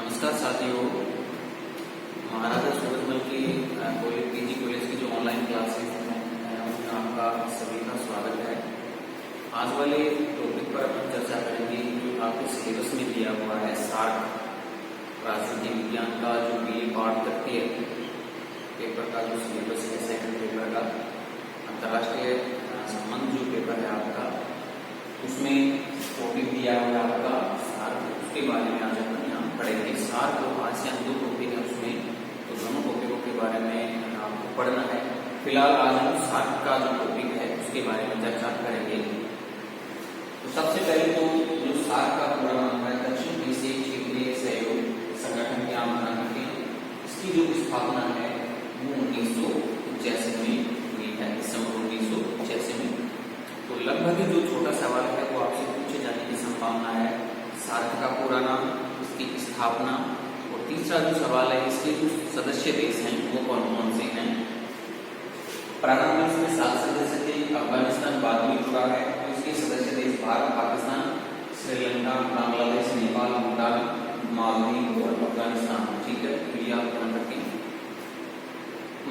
नमस्कार साथियों, महाराजा सूरजमल की पीजी कॉलेज की जो ऑनलाइन क्लासेस हैं उसमें आपका सभी का स्वागत है। आज वाले टॉपिक पर अपन चर्चा करेंगे जो आपके सिलेबस में दिया हुआ है सार्क राजनीति विज्ञान का जो बीए पार्ट तृतीय पेपर का जो सिलेबस है सेकंड पेपर का अंतर्राष्ट्रीय संबंध जो पेपर है आपका, उसमें टॉपिक दिया हुआ है आपका सार्क। उसके बारे में आज अपन यहाँ पढ़ेंगे। सार्क और आसियान दो टॉपिक है उसमें, तो दोनों टॉपिकों के बारे में आपको पढ़ना है। फिलहाल आज हम सार्क का जो टॉपिक है उसके बारे में चर्चा करेंगे। तो सबसे पहले तो जो सार्क का पूरा नाम है दक्षिण एशियाई क्षेत्रीय सहयोग संगठन के नाम रखते हैं। इसकी जो स्थापना है वो 1985 में हुई है, दिसंबर 1985 में। तो लगभग जो छोटा सवाल है वो आपसे पूछे जाने की संभावना है। सार्क का पूरा नाम, इसकी स्थापना, और तीसरा जो सवाल है इसके जो सदस्य देश हैं वो कौन कौन से हैं। प्रारंभ में इसमें 7 सदस्य थे, अफगानिस्तान बाद में जुड़ा है। तो इसके सदस्य देश भारत, पाकिस्तान, श्रीलंका, बांग्लादेश, नेपाल, भूटान, मालदीव और अफगानिस्तान। ठीक है, ये आप ध्यान रखें।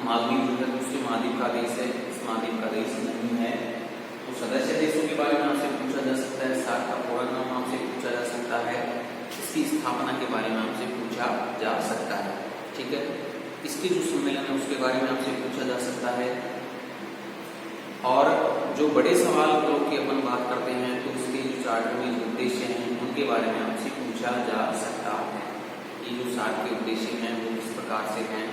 मालदीव जो है दूसरे महाद्वीप का देश है, इस महाद्वीप का देश नहीं है। तो सदस्य देशों के बारे में आपसे पूछा जा सकता है। सार्क का पूरा नाम आपसे पूछा जा सकता है। इसकी स्थापना के बारे में आपसे पूछा जा सकता है। ठीक है, इसके जो सम्मेलन है उसके बारे में आपसे पूछा जा सकता है। और जो बड़े सवाल की अपन बात करते हैं तो इसके जो 4 उद्देश्य हैं उनके बारे में आपसे पूछा जा सकता है। ये जो सार्क के उद्देश्य हैं वो किस प्रकार से हैं,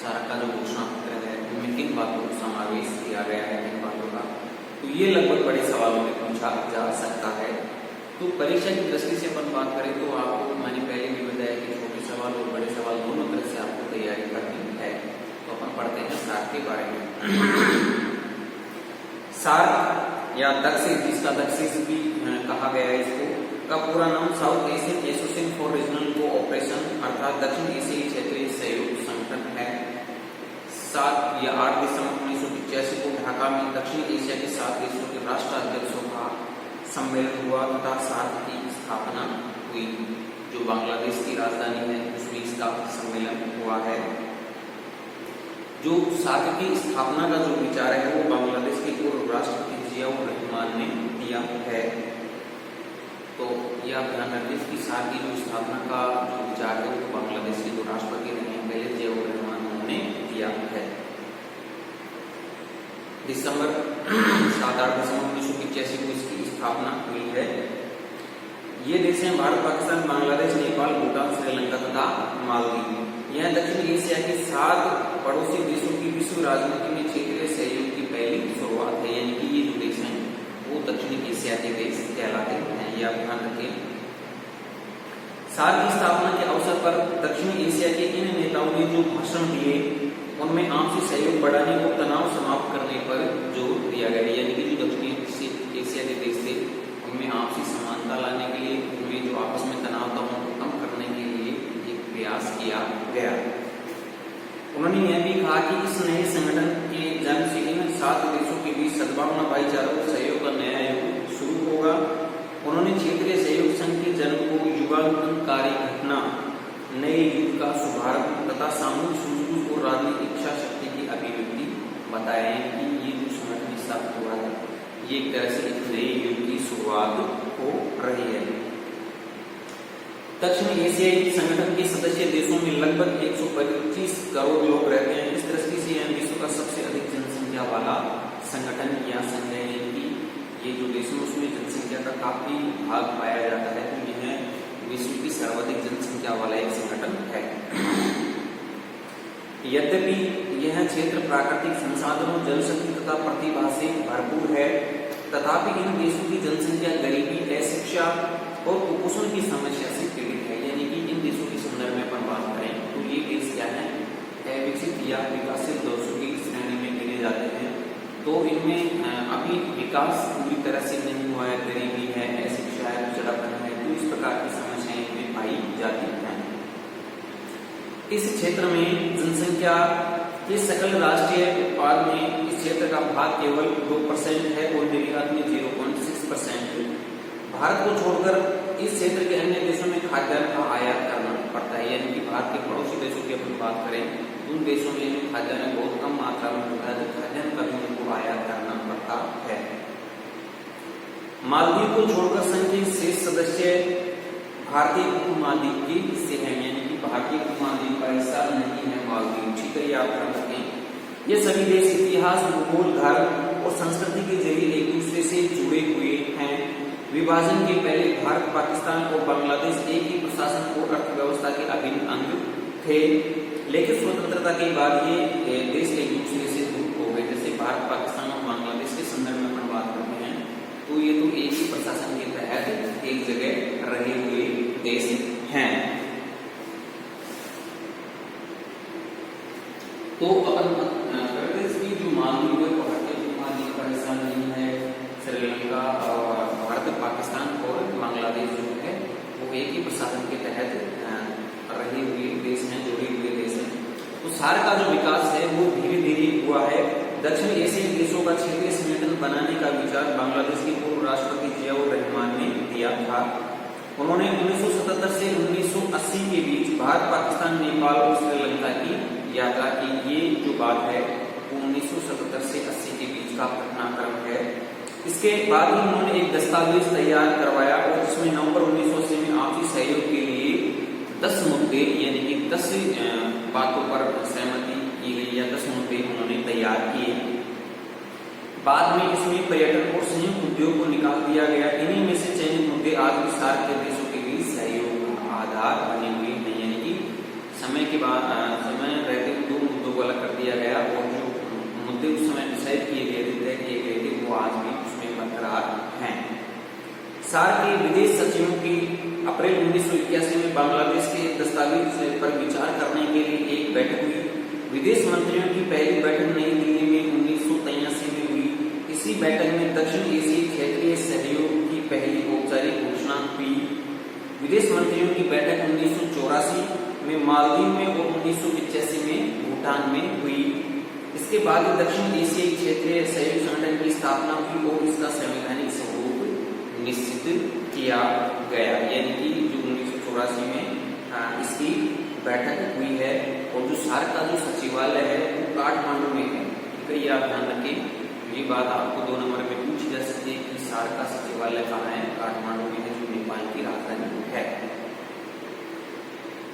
सार्क का जो घोषणा पत्र है उनमें किन बातों का समावेश किया गया है, किन बातों का, तो ये लगभग बड़े सवालों में पूछा जा सकता है। तो परीक्षा की दृष्टि से अपन बात करें तो आपको मैंने पहले भी बताया कि छोटे सवाल और बड़े सवाल दोनों तरह से आपको तैयारी करनी है। तो अपन पढ़ते हैं सार्क के बारे में। सार्क या दक्षिण, जिसका दक्षिण भी कहा गया है इसको, का पूरा नाम south Asian association for regional cooperation अर्थात दक्षिण एशियाई क्षेत्रीय सहयोग संगठन है। 7 या 8 दिसंबर 1985 को ढाका में दक्षिण एशिया के 7 देशों के राष्ट्राध्यक्षों का सम्मेलन हुआ तथा सार्क की स्थापना हुई। जो बांग्लादेश की राजधानी है उसमें इसका सम्मेलन हुआ है। जो सार्क की स्थापना का जो विचार है वो बांग्लादेश के पूर्व राष्ट्रपति जियाउर रहमान ने दिया है। तो यह आप ध्यान रखिए कि सार्क की जो स्थापना का जो विचार है वो बांग्लादेश के जो राष्ट्रपति रहे पहले जियाउर रहमान ने दिया है। दिसंबर 7-8 दिसंबर 1985 को इसकी स्थापना हुई है। ये देश हैं भारत, पाकिस्तान, बांग्लादेश, नेपाल, भूटान, श्रीलंका तथा मालदीव। यह दक्षिण एशिया के 7 पड़ोसी देशों की विश्व राजनीति में क्षेत्रीय सहयोग की पहली शुरुआत है। यानी कि ये जो देश हैं वो दक्षिण एशिया के देश कहलाते हैं, यह आप ध्यान रखें। सार्क की स्थापना के अवसर पर दक्षिण एशिया के इन नेताओं ने जो भाषण दिए उनमें आपसी सहयोग बढ़ाने और तनाव समाप्त करने पर जोर दिया गया। यानी कि जो दक्षिण एशिया के देश थे उनमें आपसी समानता लाने के लिए, उनमें जो आपस में तनाव था उनको कम करने के लिए एक प्रयास किया गया। उन्होंने यह भी कहा कि इस नए संगठन के जन्म से इन 7 देशों के बीच सद्भावना, भाईचारा और सहयोग का नया युग शुरू होगा। उन्होंने क्षेत्रीय सहयोग संघ के जन्म को युगांतरकारी घटना, नए युग का शुभारंभ तथा सामूहिक सूझबूझ और राजनीतिक इच्छा शक्ति की अभिव्यक्ति बताया है कि ये जो संगठन स्थापित हुआ है ये एक तरह से एक नए युग की शुरुआत हो रही है। दक्षिण एशियाई संगठन के सदस्य देशों में लगभग 125 करोड़ लोग रहते हैं। इस दृष्टि से यह विश्व का सबसे अधिक जनसंख्या वाला संगठन या संघ है। ये जो देश है उसमें जनसंख्या का काफी भाग पाया जाता है। तो यह विश्व की सर्वाधिक जनसंख्या वाला एक संगठन है। यद्यपि यह क्षेत्र प्राकृतिक संसाधनों, जनशक्ति तथा प्रतिभा से भरपूर है, तथापि इन देशों की जनसंख्या गरीबी, अशिक्षा और कुपोषण की समस्या से पीड़ित है। यानी कि इन देशों के संदर्भ में अपन बात करें तो ये देश क्या है, विकसित या विकासशील देशों की श्रेणी में गिने जाते हैं। तो इनमें अभी विकास पूरी तरह से नहीं हुआ है, गरीबी है, अशिक्षा है, पिछड़ापन है, तो इस प्रकार की समस्याएं इनमें पाई जाती हैं। इस क्षेत्र में जनसंख्या के सकल राष्ट्रीय उत्पाद में इस क्षेत्र का भाग केवल 2% है और निर्यात में 0.6%। भारत को छोड़कर इस क्षेत्र के अन्य देशों में खाद्यान्न का आयात करना पड़ता है, यानी कि भारत के पड़ोसी देशों की अपन बात करें तो उन देशों में खाद्यान्न बहुत कम मात्रा में होता है, तो खाद्यान्न का भी उनको आयात करना पड़ता है। मालदीव को छोड़कर संघ के शेष सदस्य भारतीय उपमहाद्वीप के हिस्से हैं, यानी कि भारतीय उपमहाद्वीप का हिस्सा नहीं है मालदीव। ठीक है, ये आप ध्यान रखें। ये सभी देश इतिहास, भूगोल, धर्म और संस्कृति के जरिए एक दूसरे से जुड़े हुए हैं। विभाजन के पहले भारत, पाकिस्तान और बांग्लादेश एक ही प्रशासन और अर्थव्यवस्था के अभिन्न अंग थे, लेकिन स्वतंत्रता के बाद ये देश एक दूसरे से दूर हो गए। जैसे भारत, पाकिस्तान और बांग्लादेश के संदर्भ में अपन बात करते हैं तो ये तो एक ही प्रशासन के तहत एक जगह रहे हुए देश हैं। तो अपन प्रदेश की जो मालदीव है भारतीय उपमहाद्वीप का हिस्सा नहीं है। श्रीलंका और भारत, पाकिस्तान और बांग्लादेश जो है वो एक ही प्रशासन के तहत रहे हुए देश हैं, जुड़े हुए देश हैं। तो सार्क का जो विकास है वो धीरे धीरे हुआ है। दक्षिण एशियाई देशों का क्षेत्रीय संगठन बनाने का विचार बांग्लादेश के पूर्व राष्ट्रपति जियाउर रहमान ने दिया था। उन्होंने 1977 से 1980 के बीच भारत, पाकिस्तान, नेपाल और श्रीलंका की यात्रा की। ये जो बात है वो 1977 से 80 के बीच का घटनाक्रम है। इसके बाद ही उन्होंने एक दस्तावेज तैयार करवाया और जिसमें नवंबर 1980 में आपसी सहयोग के लिए 10 मुद्दे यानी कि 10 बातों पर सहमति की गई या 10 मुद्दे उन्होंने तैयार किए। बाद में इसमें पर्यटन और संयुक्त उद्योग को निकाल दिया गया। इन्हीं में से चयनित मुद्दे आज भी सार्क के देशों के बीच सहयोग का आधार बने हुए हैं, यानी कि समय के बाद समय रहते 2 मुद्दों को अलग कर दिया गया और जो मुद्दे उस समय डिसाइड किए गए थे, तय किए गए थे, वो आज भी उसमें बरकरार हैं। सार्क के विदेश सचिवों की अप्रैल 1981 में बांग्लादेश के दस्तावेज पर विचार करने के लिए एक बैठक हुई। विदेश मंत्रियों की पहली बैठक नई दिल्ली में 1983 में हुई। इसी बैठक में दक्षिण एशियाई क्षेत्रीय सहयोग की पहली औपचारिक घोषणा हुई। विदेश मंत्रियों की बैठक 1984 में मालदीव में और 1985 में भूटान में हुई। इसके बाद दक्षिण एशियाई क्षेत्रीय सहयोग संगठन की स्थापना हुई और इसका संवैधानिक स्वरूप निश्चित किया गया, यानी कि जो 1984 में इसकी बैठक हुई है। और जो सार्क का जो सचिवालय है वो काठमांडू में है। ठीक है, ये आप ध्यान रखें। ये बात आपको 2 नंबर में पूछी जा सकती है कि सार्क का सचिवालय कहाँ है। काठमांडू में है, जो नेपाल की राजधानी है।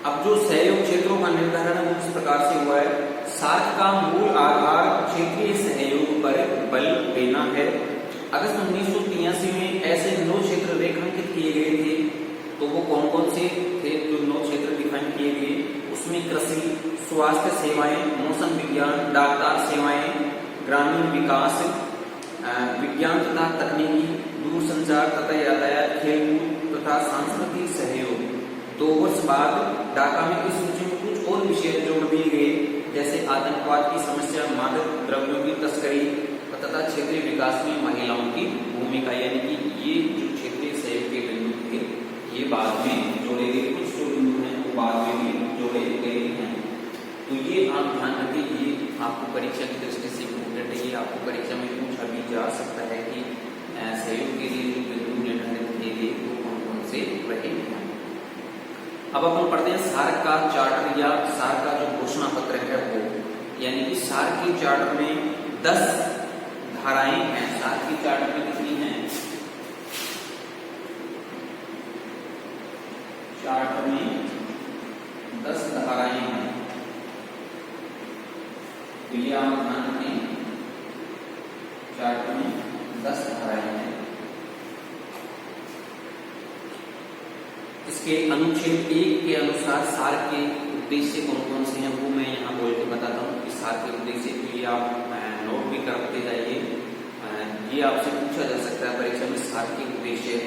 अब जो सहयोग क्षेत्रों का निर्धारण है वो इस प्रकार से हुआ है। सार्क का मूल आधार क्षेत्रीय सहयोग पर बल देना है। अगस्त 1983 में ऐसे 9 क्षेत्र रेखांकित किए गए थे। तो वो कौन कौन से थे जो 9 क्षेत्र डिफाइन किए गए? उसमें कृषि, स्वास्थ्य सेवाएं, मौसम विज्ञान, डाकदार सेवाएं, ग्रामीण विकास, विज्ञान तथा तकनीकी, दूरसंचार तथा यातायात, खेलकूद तथा सांस्कृतिक सहयोग। 2 वर्ष बाद ढाका में इस सूची में कुछ और विषय जोड़ दिए गए, जैसे आतंकवाद की समस्या, मादक द्रव्यों की तस्करी तथा क्षेत्रीय विकास में महिलाओं की भूमिका। यानी कि ये जो क्षेत्रीय सहयोग के बिंदु थे ये बाद में जोड़े गए। कुछ जो बिंदु हैं वो बाद में भी जोड़े गए हैं। तो ये आप ध्यान रखिए, ये आपको परीक्षा की दृष्टि से इम्पोर्टेंट है। ये आपको परीक्षा में पूछा भी जा सकता है कि सहयोग के लिए जो बिंदु निर्धारित किए गए वो कौन कौन से रहे हैं। अब अपन पढ़ते हैं सार्क का चार्टर या सार्क का जो घोषणा पत्र है वो, यानी कि सार्क के चार्टर में 10 धाराएं हैं। सार्क की चार्टर में कितनी हैं? चार्टर में 10 धाराएं हैं। तो ये आप ध्यान रखें, चार्टर में 10 धाराएं हैं। इसके अनुच्छेद 1 के अनुसार सार्क के उद्देश्य कौन कौन से हैं वो मैं यहाँ बोल के बताता हूँ कि सार्क के उद्देश्य। तो ये आप नोट भी करते जाइए, ये आपसे पूछा जा सकता है परीक्षा में। सार्क के उद्देश्य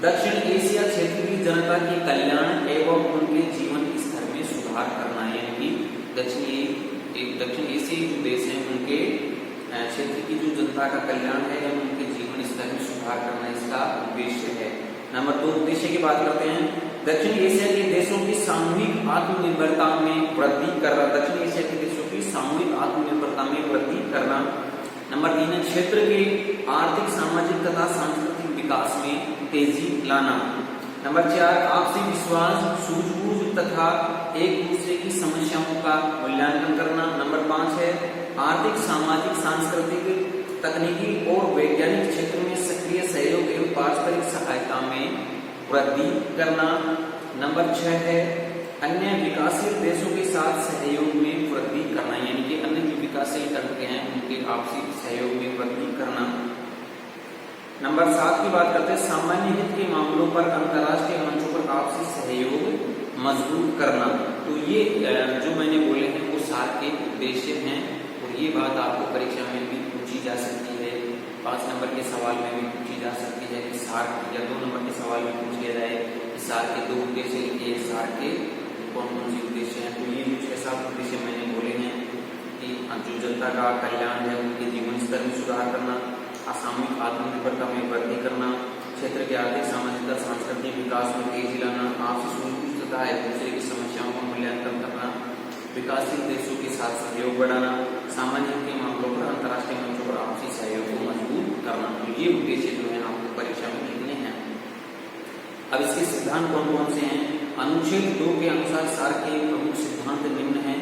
दक्षिण एशिया क्षेत्र की जनता के कल्याण एवं उनके जीवन स्तर में सुधार करना, यानी कि दक्षिण एशियाई जो देश हैं उनके क्षेत्र की जो जनता का कल्याण है एवं उनके जीवन स्तर में सुधार करना इसका उद्देश्य है। नंबर 2 उद्देश्य की बात करते हैं। दक्षिण एशिया के देशों की सामूहिक आत्मनिर्भरता में वृद्धि करना। दक्षिण एशिया के देशों की सामूहिक आत्मनिर्भरता में वृद्धि करना। नंबर 3 है क्षेत्र के आर्थिक, सामाजिक तथा सांस्कृतिक विकास में तेजी लाना। नंबर 4, आपसी विश्वास, सूझबूझ तथा एक दूसरे की समस्याओं का मूल्यांकन करना। नंबर 5 है आर्थिक, सामाजिक, सांस्कृतिक, तकनीकी और वैज्ञानिक क्षेत्र में सक्रिय सहयोग एवं पारस्परिक सहायता में वृद्धि करना। नंबर 6 है अन्य विकासशील देशों के साथ सहयोग में वृद्धि करना, यानी कि अन्य जो विकासशील कंट्री हैं उनके आपसी सहयोग में वृद्धि करना। नंबर 7 की बात करते हैं सामान्य हित के मामलों पर अंतर्राष्ट्रीय मंचों पर आपसी सहयोग मजबूत करना। तो ये जो मैंने बोले हैं वो सार के उद्देश्य हैं और ये बात आपको परीक्षा में भी पूछी जा सकती है। 5 नंबर के सवाल में भी पूछी जा सकती है कि सार, या 2 नंबर के सवाल में पूछ लिया जाए कि सार के 2 उद्देश्य लिखिए, सार के कौन कौन से उद्देश्य हैं। तो ये जो 6-7 उद्देश्य मैंने बोले हैं कि जो जनता का कल्याण है उनके जीवन स्तर में सुधार करना, सामूहिक आत्मनिर्भरता में वृद्धि करना, क्षेत्र के आर्थिक, सामाजिक और सांस्कृतिक विकास में तेजी लाना, आपसी सूझबूझ तथा एक दूसरे की समस्याओं का मूल्यांकन करना, विकासशील देशों के साथ सहयोग बढ़ाना, सामान्य हित के मामलों पर अंतर्राष्ट्रीय मंचों पर आपसी सहयोग को मजबूत करना। तो ये उद्देश्य जो है आपको परीक्षा में लिखने हैं। अब इसके सिद्धांत कौन कौन से हैं? अनुच्छेद 2 के अनुसार सार के प्रमुख सिद्धांत निम्न हैं।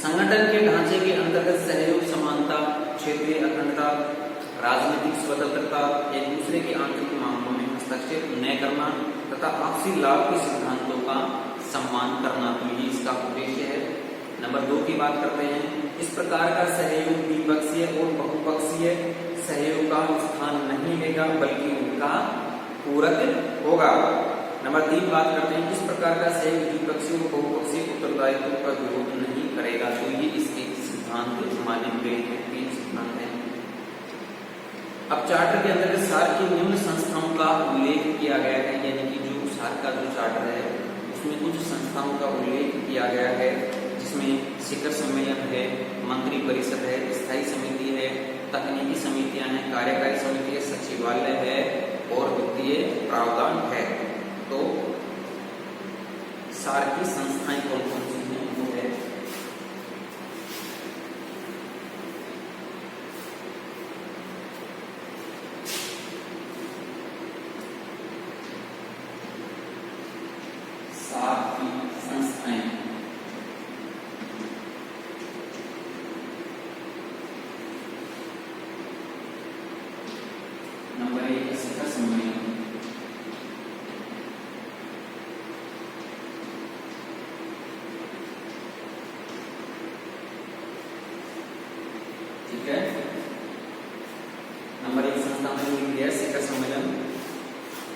संगठन के ढांचे के अंतर्गत सहयोग, समानता, क्षेत्रीय अखंडता, राजनीतिक स्वतंत्रता, एक दूसरे के आंतरिक मामलों में हस्तक्षेप न करना तथा आपसी लाभ के सिद्धांतों का सम्मान करना। तो ये इसका उद्देश्य है। नंबर 2 की बात करते हैं, इस प्रकार का सहयोग द्विपक्षीय और बहुपक्षीय सहयोग का स्थान नहीं लेगा बल्कि उनका पूरक होगा। नंबर 3 बात करते हैं, इस प्रकार का सहयोग द्विपक्षीय और बहुपक्षीय उत्तरदायित्व का विरोध नहीं करेगा। तो ये इसके सिद्धांत माने गए हैं, 3 सिद्धांत हैं। अब चार्टर के अंदर सार की निम्न संस्थाओं का उल्लेख किया गया है, यानी कि जो सार का जो चार्टर है उसमें कुछ संस्थाओं का उल्लेख किया गया है, जिसमें शिखर सम्मेलन है, मंत्री परिषद है, स्थायी समिति है, तकनीकी समितियां हैं, कार्यकारी समिति है, सचिवालय है और वित्तीय प्रावधान है। तो सार की संस्थाएं कौन कौन सी हैं वो है सार की संस्थाएं। नंबर 1 शिखर सम्मेलन, ठीक है। नंबर 1 संस्था में लिख दिया शिखर सम्मेलन।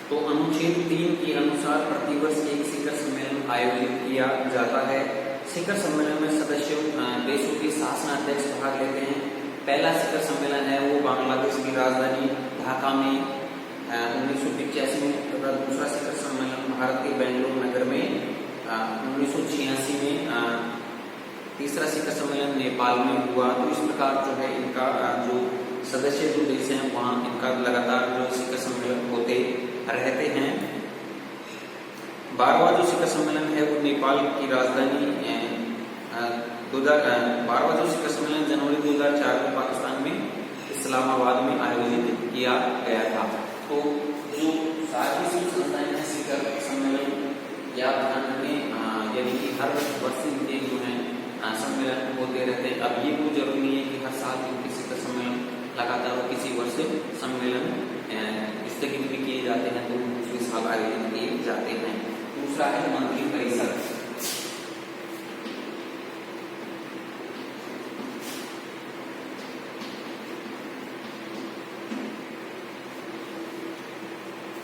तो अनुच्छेद 3 के अनुसार प्रतिवर्ष एक शिखर सम्मेलन आयोजित किया जाता है। शिखर सम्मेलन में सदस्यों देशों के शासनाध्यक्ष भाग लेते हैं। पहला शिखर सम्मेलन है वो बांग्लादेश की राजधानी ढाका में 1985 में तथा दूसरा शिखर सम्मेलन भारत के बेंगलुरु नगर में 1986 में, तीसरा शिखर सम्मेलन नेपाल में हुआ। तो इस प्रकार जो है इनका जो सदस्य जो देश हैं वहाँ इनका लगातार जो शिखर सम्मेलन होते रहते हैं। 12वां जो शिखर सम्मेलन है वो नेपाल की राजधानी 12वां जो शिखर सम्मेलन जनवरी 2004 में पाकिस्तान में इस्लामाबाद में आयोजित किया गया था। तो जो सारी संस्थाएं हैं शिखर सम्मेलन या ध्यान रखें, यानी कि हर वर्ष इनके जो है सम्मेलन होते रहते हैं। अब ये वो जरूरी नहीं है कि हर साल इनके शिखर सम्मेलन लगातार किसी वर्ष सम्मेलन स्थगित भी किए जाते हैं तो दूसरे साल आयोजित किए जाते हैं। दूसरा है मंत्री परिषद।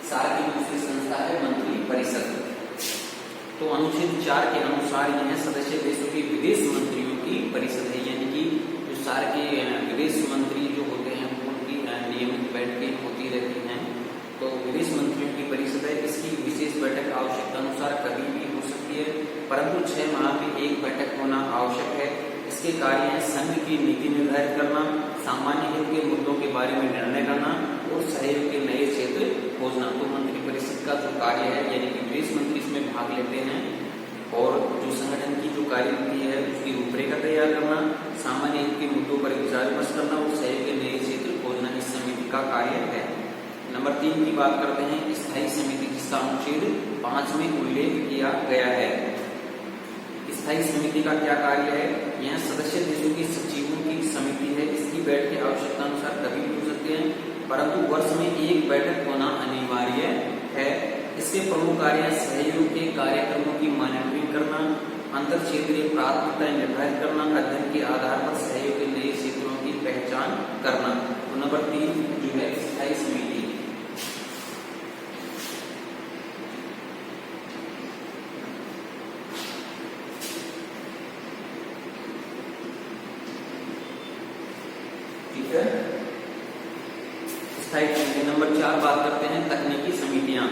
सार की दूसरी संस्था है मंत्री परिषद। तो अनुच्छेद 4 के अनुसार यह सदस्य देशों के विदेश मंत्रियों की परिषद है, यानी कि जो सार के विदेश मंत्री जो होते हैं उनकी नियमित बैठकें होती रहती हैं। तो विदेश मंत्रियों की परिषद है। इसकी विशेष बैठक आवश्यकता अनुसार कभी भी हो सकती है, परंतु 6 माह में एक बैठक होना आवश्यक है। इसके कार्य हैं संघ की नीति निर्धारित करना, सामान्य हित के मुद्दों के बारे में निर्णय करना और सहयोग के नए क्षेत्र खोजना। तो मंत्री परिषद का जो कार्य है, यानी कि विदेश मंत्री इसमें भाग लेते हैं और जो संगठन की जो कार्यनीति है उसकी रूपरेखा तैयार करना, सामान्य हित के मुद्दों पर विचार विमर्श करना और सहयोग के नए क्षेत्र खोजना इस समिति का कार्य है। नंबर 3 की बात करते हैं स्थायी समिति, जिसका अनुच्छेद 5 में उल्लेख किया गया है। स्थायी समिति का क्या कार्य है? यह सदस्य देशों के सचिवों की समिति है। इसकी बैठकें आवश्यकता अनुसार कभी भी हो सकते हैं, परंतु वर्ष में एक बैठक होना अनिवार्य है। इसके प्रमुख कार्य सहयोग के कार्यक्रमों की मॉनिटरिंग करना, अंतर क्षेत्रीय प्राथमिकताएं निर्धारित करना, अध्ययन के आधार पर सहयोग के नए क्षेत्रों की पहचान करना। तो नंबर 3 जो है स्थायी समिति। ठीक है, स्थायी समिति। नंबर 4 बात करते हैं तकनीकी समितियां।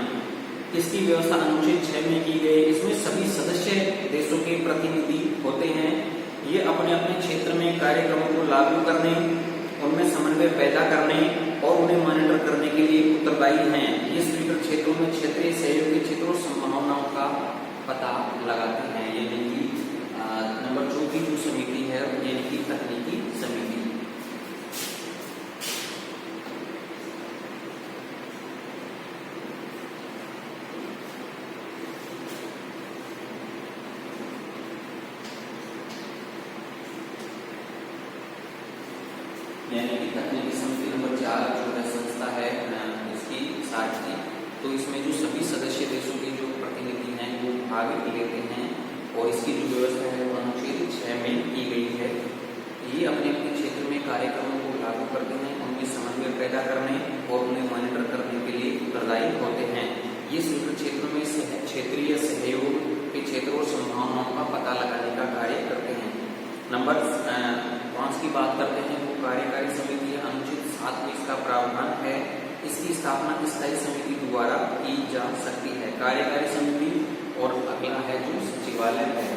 इसकी व्यवस्था अनुच्छेद 6 में की गई। इसमें सभी सदस्य देशों के प्रतिनिधि होते हैं। ये अपने अपने क्षेत्र में कार्यक्रमों को लागू करने, उनमें समन्वय पैदा करने और उन्हें मॉनिटर करने के लिए उत्तरदायी हैं। ये स्वीकृत क्षेत्रों में क्षेत्रीय सहयोग के क्षेत्रों और संभावनाओं का पता लगाते हैं। यानी कि नंबर 4 की जो समिति है यानी कि तकनीकी समिति। यानी कि तकनीकी समिति नंबर 4 जो है संस्था है इसकी सारथी। तो इसमें जो सभी सदस्य देशों के जो प्रतिनिधि हैं वो भाग लेते हैं और इसकी जो व्यवस्था है वो अनुच्छेद 6 में की गई है। ये अपने अपने क्षेत्र में कार्यक्रमों को लागू करते हैं, उनमें समन्वय पैदा करने और उन्हें मॉनिटर करने के लिए उत्तरदायी होते हैं। ये स्वीकृत क्षेत्रों में क्षेत्रीय सहयोग के क्षेत्रों और संभावनाओं का पता लगाने का कार्य करते हैं। नंबर 5 की बात करते हैं वो कार्यकारी समिति है। अनुच्छेद 7 में इसका प्रावधान है। इसकी स्थापना स्थायी समिति द्वारा की जा सकती है। कार्यकारी समिति और अगला है जो सचिवालय है।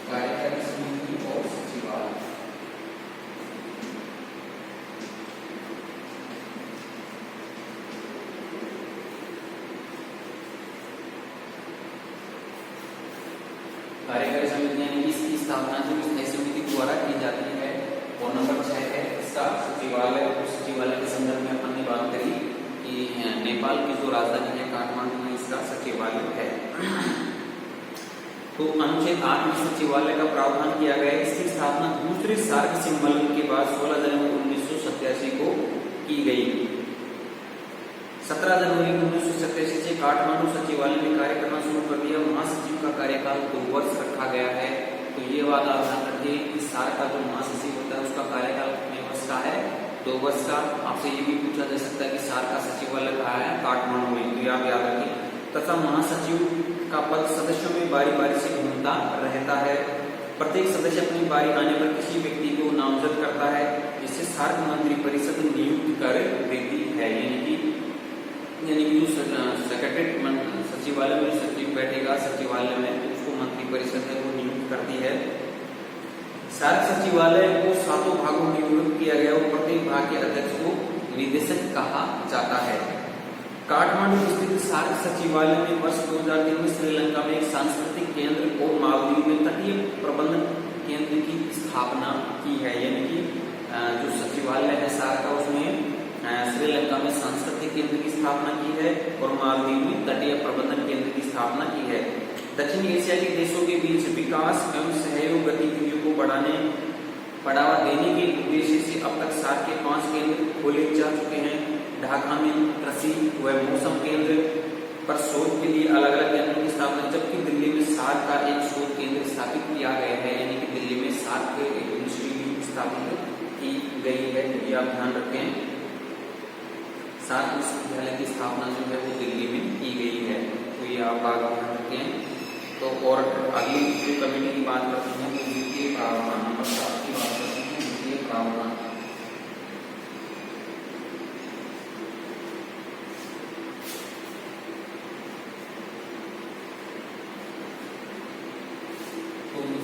कार्यकारी समिति और सचिवालय। कार्यकारी समिति यानी कि इसकी स्थापना जो स्थायी समिति द्वारा की जाती है। और नंबर 6 है इसका सचिवालय। और सचिवालय के संदर्भ में अपन ने बात करी कि नेपाल की जो राजधानी है काठमांडू में इसका सचिवालय है। तो अनुच्छेद 8 में सचिवालय का प्रावधान किया गया है। इसकी स्थापना दूसरे सार्क सम्मेलन के बाद 16 जनवरी 1987 को की गई। 17 जनवरी 1987 से काठमांडू सचिवालय में कार्य करना शुरू कर दिया। महासचिव का कार्यकाल 2 वर्ष रखा गया है। तो ये बात आप ध्यान रखिए कि सार्क का जो महासचिव होता है उसका कार्यकाल कितने वर्ष का है? 2 वर्ष का। आपसे ये भी पूछा जा सकता है कि सार्क का सचिवालय कहाँ है? काठमांडू में। तो आप याद रखिए। तथा महासचिव का पद सदस्यों में बारी बारी से घूमता रहता है। प्रत्येक सदस्य अपनी बारी आने पर किसी व्यक्ति को नामजद करता है, जिससे सार्क मंत्री परिषद नियुक्त कर देती है। यानी कि जो सेक्रेटरी सचिवालय में सचिव बैठेगा सचिवालय में, उसको मंत्री परिषद है वो नियुक्त करती है। सार्क सचिवालय को 7 भागों में विभक्त किया गया और प्रत्येक भाग के अध्यक्ष को निदेशक कहा जाता है। काठमांडू स्थित सार्क सचिवालय में वर्ष 2003 में श्रीलंका में एक सांस्कृतिक केंद्र और मालदीव में तटीय प्रबंधन केंद्र की स्थापना की है। यानी कि जो सचिवालय है सार्क का उसमें श्रीलंका में सांस्कृतिक केंद्र की स्थापना की है और मालदीव में तटीय प्रबंधन केंद्र की स्थापना की है। दक्षिण एशिया के देशों के बीच विकास एवं सहयोग गतिविधियों को बढ़ावा देने के उद्देश्य से अब तक सार्क के 5 केंद्र खोले जा चुके हैं। ढाका में कृषि व मौसम केंद्र पर शोध के लिए अलग अलग केंद्रों की स्थापना, जबकि दिल्ली में सार्क का एक शोध केंद्र स्थापित किया गया है। यानी कि दिल्ली में सार्क के एक इंस्टीट्यूट स्थापित की गई है। ये आप ध्यान रखें। सार्क विश्वविद्यालय की स्थापना जो है वो दिल्ली में की गई है। तो ये आप बात ध्यान रखें। तो और अगली जो कमेटी की बात करते हैं तो वित्तीय प्रावधान नंबर 7 की बात करते हैं। वित्तीय प्रावधान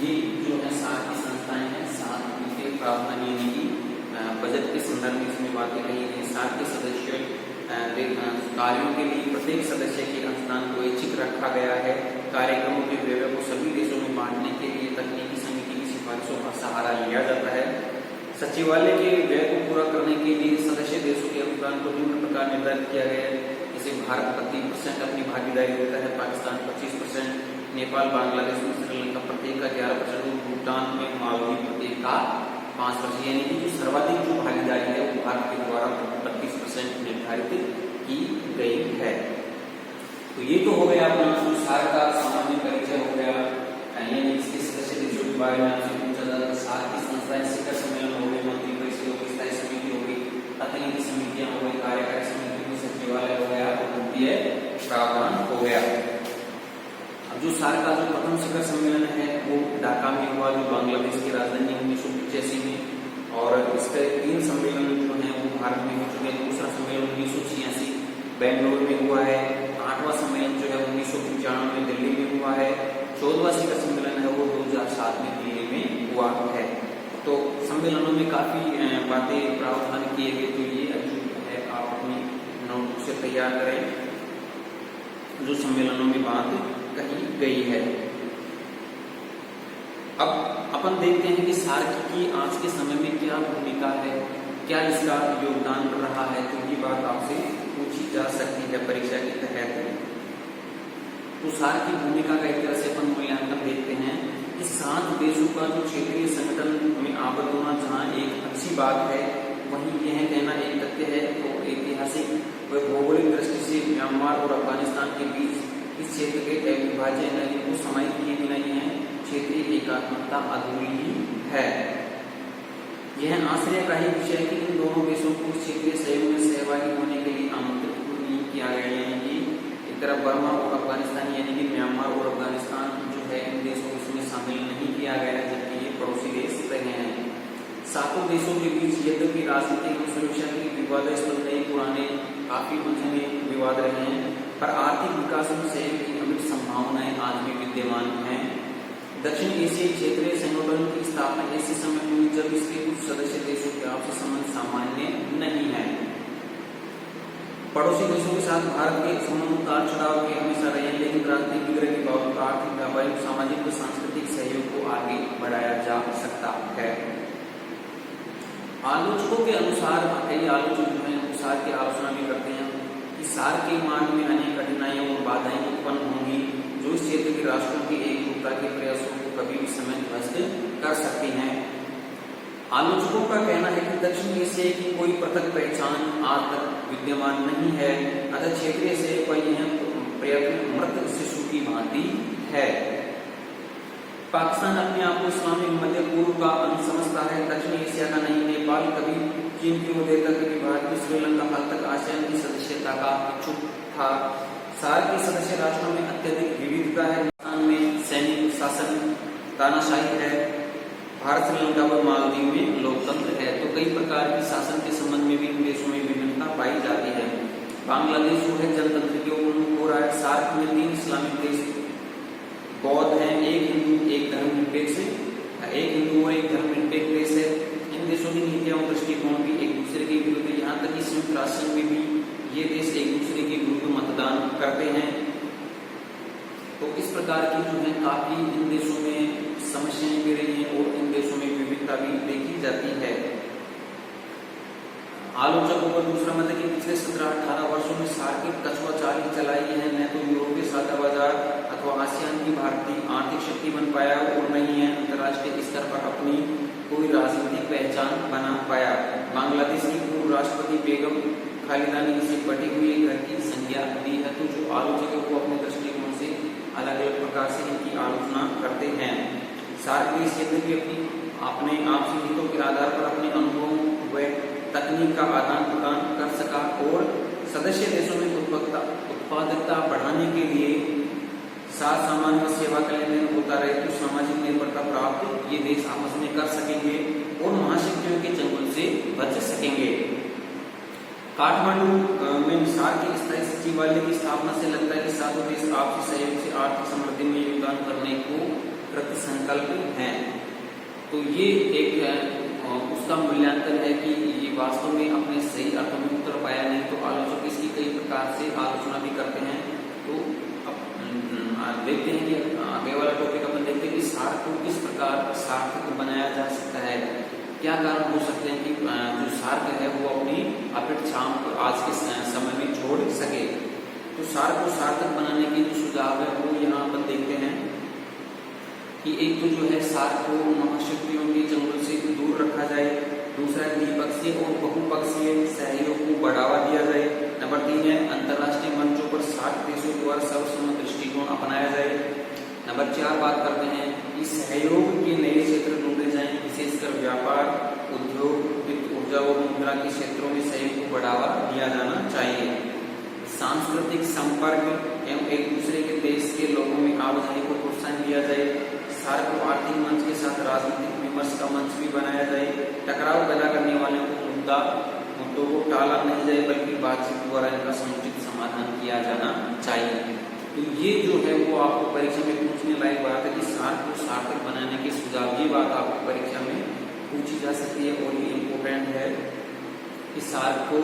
ये जो है 7 की संस्थाएं हैं। 7 वित्तीय प्रावधान यानी कि बजट के संदर्भ में इसमें बातें कही गई। 7 के सदस्य कार्यों के लिए प्रत्येक सदस्य के अनुदान को ऐच्छिक रखा गया है। कार्यक्रमों के व्यय को सभी देशों में बांटने के लिए तकनीकी समिति की सिफारिशों का सहारा लिया जाता है। सचिवालय के व्यय को पूरा करने के लिए सदस्य देशों के योगदान को निम्न प्रकार निर्धारित किया गया है। जैसे भारत 30% अपनी भागीदारी देता है, पाकिस्तान 25%, नेपाल, बांग्लादेश में श्रीलंका प्रत्येक का 11%, भूटान में मालदीव प्रत्येक का 5%, यानी कि जो सर्वाधिक जो भागीदारी है वो भारत के द्वारा 32% निर्धारित की गई है। तो ये तो हो गया अपना सार का सामान्य परिचय हो गया, यानी इसके सदस्य देशों के बारे में आपसे पूछा जाता। सार की संस्थाएं शिखर सम्मेलन हो गए, मंत्री परिषद हो गई, स्थायी समिति हो गई, तकनीकी समितियां हो गई, कार्यकारी समिति में सचिवालय हो गया, वित्तीय प्रावधान हो गया। अब जो सार का जो प्रथम शिखर सम्मेलन है वो ढाका में हुआ, जो बांग्लादेश की राजधानी 1985 में, और इसके 3 सम्मेलन जो है वो भारत में हो चुके हैं। दूसरा सम्मेलन 1986 बेंगलोर में हुआ है, 8वां सम्मेलन जो है 1995 में दिल्ली में हुआ है, 14वां शिखर सम्मेलन है वो 2007 में दिल्ली में हुआ है। तो सम्मेलनों में काफी बातें प्रावधान किए गए, तो ये जो है आप अपनी नोटबुक से तैयार करें जो सम्मेलनों में बात कही गई है। अब अपन देखते हैं कि सार्क की आज के समय में क्या भूमिका है, क्या इसका योगदान रहा है, तो ये बात आपसे पूछी जा सकती है परीक्षा के तहत। तो सार्क की भूमिका का एक तरह से अपन मूल्यांकन देखते हैं कि 7 देशों का जो क्षेत्रीय संगठन में आबद्ध होना जहाँ एक अच्छी बात है, वहीं यह कहना एक तथ्य है। तो ऐतिहासिक व भौगोलिक दृष्टि से म्यांमार और अफगानिस्तान के बीच इस क्षेत्र के अविभाज्य नदी को समाहित किए बिना यह क्षेत्रीय एकात्मकता अधूरी ही है। यह आश्चर्य का ही विषय है कि इन दोनों देशों को क्षेत्रीय सहयोग में सहभागी होने के लिए आमंत्रित नहीं किया गया, यानी कि एक तरफ बर्मा और अफगानिस्तान यानी कि म्यांमार और अफगानिस्तान जो है इन देशों को इसमें शामिल नहीं किया गया, जबकि ये पड़ोसी देश रहे हैं। 7 देशों के बीच यद्यपि राजनीतिक और सुरक्षा के विवादास्पद नए पुराने काफी उलझने विवाद रहे हैं, पर आर्थिक विकास में सहयोग की अमिट संभावनाएं आज भी विद्यमान हैं। दक्षिण एशियाई क्षेत्रीय संगठन की स्थापना ऐसे समय हुई जब इसके कुछ सदस्य देशों के आपसी संबंध सामान्य नहीं है। पड़ोसी देशों के साथ भारत के संबंध उतार चढ़ाव के हमेशा रहे, लेकिन राजनीतिक विग्रह के बावजूद आर्थिक, व्यापारिक, सामाजिक व सांस्कृतिक सहयोग को आगे बढ़ाया जा सकता है। आलोचकों के अनुसार, कई आलोचक जो है सार की आलोचना भी करते हैं कि सार के मार्ग में अनेक कठिनाइयां और बाधाएं उत्पन्न होंगी जो इस क्षेत्र के राष्ट्रों की एकजुटता के प्रयासों को कभी भी समय ध्वस्त कर सकती हैं। आलोचकों का कहना है कि दक्षिण एशिया की कोई पृथक पहचान आज तक विद्यमान नहीं है, अतः क्षेत्रीय सहयोग पर यह प्रयत्न मृत शिशु की भांति है। पाकिस्तान अपने आप को इस्लामिक मध्य पूर्व का अंग समझता है, दक्षिण एशिया का नहीं। नेपाल कभी चीन की ओर देता, कभी भारत, श्रीलंका हाल तक आसियान की सदस्यता का इच्छुक था। सार्क के सदस्य राष्ट्रों में अत्यधिक विविधता है। पाकिस्तान में सैनिक शासन तानाशाही है, भारत, श्रीलंका व मालदीव में लोकतंत्र है। तो कई प्रकार की शासन के संबंध में भी इन देशों में विभिन्नता पाई जाती है। बांग्लादेश जो है जनतंत्र के उन्मुख हो रहा है। सार्क में 3 इस्लामिक देश बौद्ध हैं, एक हिंदू, एक धर्मनिरपेक्ष, एक हिंदू और एक धर्मनिरपेक्ष देश है। इन देशों की नीतियां और दृष्टिकोण भी एक दूसरे के विरुद्ध है, यहाँ तक कि संयुक्त राष्ट्र में भी ये देश एक दूसरे के विरुद्ध मतदान करते हैं। तो इस प्रकार की जो है काफी इन देशों में समस्याएं भी रही हैं और इन देशों में विविधता भी देखी जाती है। आलोचकों का दूसरा मत है कि पिछले 17-18 वर्षों में सार्क कछुआ चाल चलाई है, न तो यूरोपीय साझा बाजार अथवा आसियान की भारतीय आर्थिक शक्ति बन पाया और नहीं है अंतर्राष्ट्रीय स्तर पर अपनी कोई राजनीतिक पहचान बना पाया। बांग्लादेश की पूर्व राष्ट्रपति बेगम खालिदा ने इसे बटी हुई घर की संज्ञा दी है। तो जो आलोचक है वो अपने दृष्टिकोण से अलग अलग प्रकार से इनकी आलोचना करते हैं। सार्क के क्षेत्र की अपने आपसी हितों के आधार पर अपने अनुभवों व तकनीक का आदान प्रदान कर सका और सदस्य देशों में उत्पादकता बढ़ाने के लिए साथ सामान व सेवा का लेन देन होता रहे, तो सामाजिक निर्भरता प्राप्त ये देश आपस में कर सकेंगे और महाशक्तियों के चंगुल से बच सकेंगे। काठमांडू में सार्क के स्थायी सचिवालय की स्थापना से लगता है कि 7 देश आपसी सहयोग से आर्थिक समृद्धि में योगदान करने को प्रति संकल्प हैं। तो ये एक उसका मूल्यांकन है कि ये वास्तव में अपने सही अर्थों में उत्तर पाया नहीं। तो आलोचक इसकी कई प्रकार से आलोचना भी करते हैं। तो अब देखते हैं कि आगे वाला टॉपिक अपन देखते हैं कि सार को किस प्रकार सार्थक बनाया जा सकता है। क्या कारण हो सकते हैं कि जो सार्क है वो अपनी अपेक्षाओं को आज के समय में छोड़ सके। तो सार को सार्थक बनाने के जो सुझाव है वो यहाँ अपन देखते हैं कि एक तो जो है सार को महाशक्तियों के चंगुल से दूर रखा जाए, दूसरा द्विपक्षीय और बहुपक्षीय सहयोग को बढ़ावा दिया जाए। नंबर 3 है अंतर्राष्ट्रीय मंचों पर सार्क देशों द्वारा सर्वसम्मत दृष्टिकोण अपनाया जाए। नंबर 4 बात करते हैं कि सहयोग के नए क्षेत्र ढूंढे जाएं, विशेषकर व्यापार, उद्योग, वित्त, ऊर्जा और मुद्रा के क्षेत्रों में सहयोग को बढ़ावा दिया जाना चाहिए। सांस्कृतिक संपर्क एवं एक दूसरे के देश के लोगों में आवाजाही को प्रोत्साहन दिया जाए। सार्क को आर्थिक मंच के साथ राजनीतिक विमर्श का मंच भी बनाया जाए। टकराव पैदा करने वाले मुद्दों को टाला नहीं जाए बल्कि बातचीत द्वारा इनका समुचित समाधान किया जाना चाहिए। तो ये जो है वो आपको परीक्षा में पूछने लायक बात है कि सार्क को सार्थक बनाने के सुझाव, ये बात आपको परीक्षा में पूछी जा सकती है और ये इम्पोर्टेंट है कि सार्क को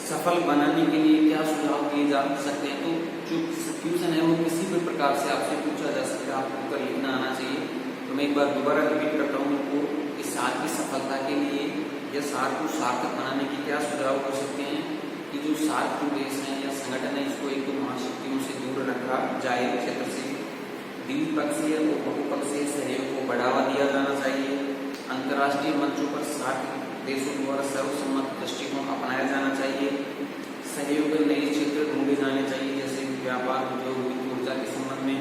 सफल बनाने के लिए क्या सुझाव दिए जा सकते हैं। तो जो क्वेश्चन है वो किसी भी प्रकार से आपसे पूछा जा सकता है, आपको उत्तर लिखना आना चाहिए। तो मैं एक बार दोबारा रिपीट करता हूँ उनको कि सार्क की सफलता के लिए या सार्क को सार्थक बनाने के क्या सुझाव हो सकते हैं कि जो सार्क देश है या संगठन है इसको एक तो महाशक्तियों से दूर रखा जाए क्षेत्र से, द्विपक्षीय और बहुपक्षीय सहयोग को बढ़ावा दिया जाना चाहिए, अंतर्राष्ट्रीय मंचों पर सार्क देशों द्वारा सर्वसम्मत दृष्टिकोण अपनाया जाना चाहिए, सहयोग के नए क्षेत्र ढूंढे जाने चाहिए जैसे व्यापार, उद्योग, वित्त, ऊर्जा के संबंध में,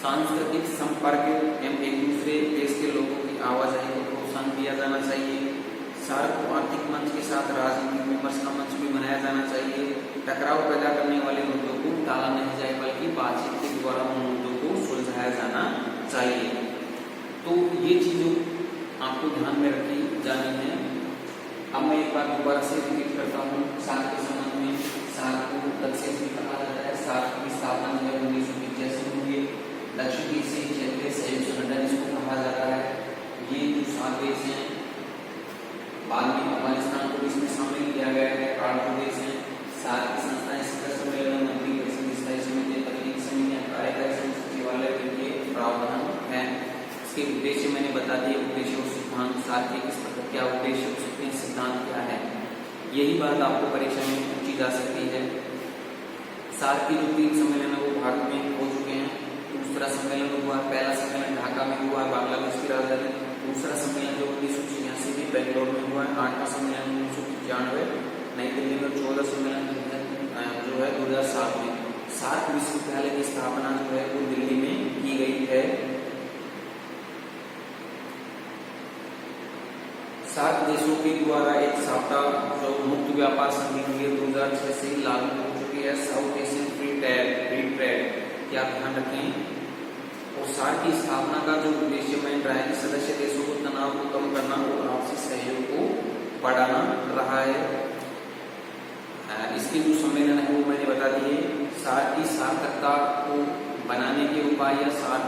सांस्कृतिक संपर्क एवं एक दूसरे देश के लोगों की आवाजाही को प्रोत्साहन दिया जाना चाहिए, सार्क को आर्थिक मंच के साथ राजनीतिक विमर्श का मंच भी बनाया जाना चाहिए, टकराव पैदा करने वाले मुद्दों को टाला नहीं जाए बल्कि बातचीत के द्वारा उन मुद्दों को सुलझाया जाना चाहिए। तो ये चीजों आपको ध्यान में रखी जानी है। अब मैं एक बार दोबारा से रिपीट करता हूँ। सार्क के संबंध में सार्क को दक्षिण भी कहा जाता है। सार्क की स्थापना जो है 1985 में हुई। दक्षिण एशियाई क्षेत्रीय सहयोग संगठन इसको कहा जाता है। ये जो 7 देश हैं, बाद में अफगानिस्तान को इसमें शामिल किया गया है, 8 देश हैं। सार्क की संस्थाएं शिखर सम्मेलन, मंत्री परिषद, स्थायी समिति, तकनीकी समितियां, कार्यकारी समिति, सचिवालय के प्रावधान है। इसके उद्देश्य मैंने बता दिए, उद्देश्य और सिद्धांत सार्क के किस प्रकार क्या उद्देश्य हो सकते हैं, सिद्धांत क्या है, यही बात आपको परीक्षा में पूछी जा सकती है। सार्क के जो 3 सम्मेलन है वो भारत में हो चुके हैं। दूसरा सम्मेलन हुआ, पहला सम्मेलन ढाका में हुआ, बांग्लादेश की राजधानी। दूसरा सम्मेलन जो 1986 में बेंगलोर में हुआ है। 8वां सम्मेलन 1995 नई दिल्ली में। 14 सम्मेलन जो है 2007 में। सार्क विश्वविद्यालय की स्थापना जो है वो दिल्ली में की गई है। सार्क देशों के द्वारा एक साप्ताह जो मुक्त व्यापार संधि हुई है 2006 से लागू हो चुकी है, साउथ एशियन फ्री ट्रेड की आप ध्यान रखें। और सार्क की स्थापना का जो उद्देश्य में रहा है कि सदस्य देशों को तनाव को कम करना और आपसी सहयोग को बढ़ाना रहा है। इसके जो सम्मेलन है वो मैंने बता दिए। सार्क की सार्थकता को बनाने के उपाय या सार्क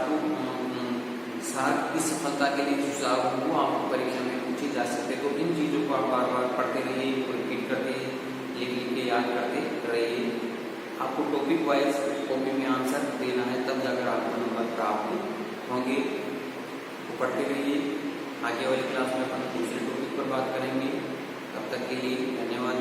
की सफलता के लिए सुझाव वो आपको परीक्षा में पूछे जा सकते। तो इन चीजों को आप बार बार पढ़ते रहिए, रिपीट करते लिख के याद करते रहिए। आपको टॉपिक वाइज कॉपी में आंसर देना है, तब जाकर आपको नंबर प्राप्त होंगे। तो पढ़ते रहिए। आगे वाली क्लास में अपन दूसरे टॉपिक पर बात करेंगे। तब तक के लिए धन्यवाद।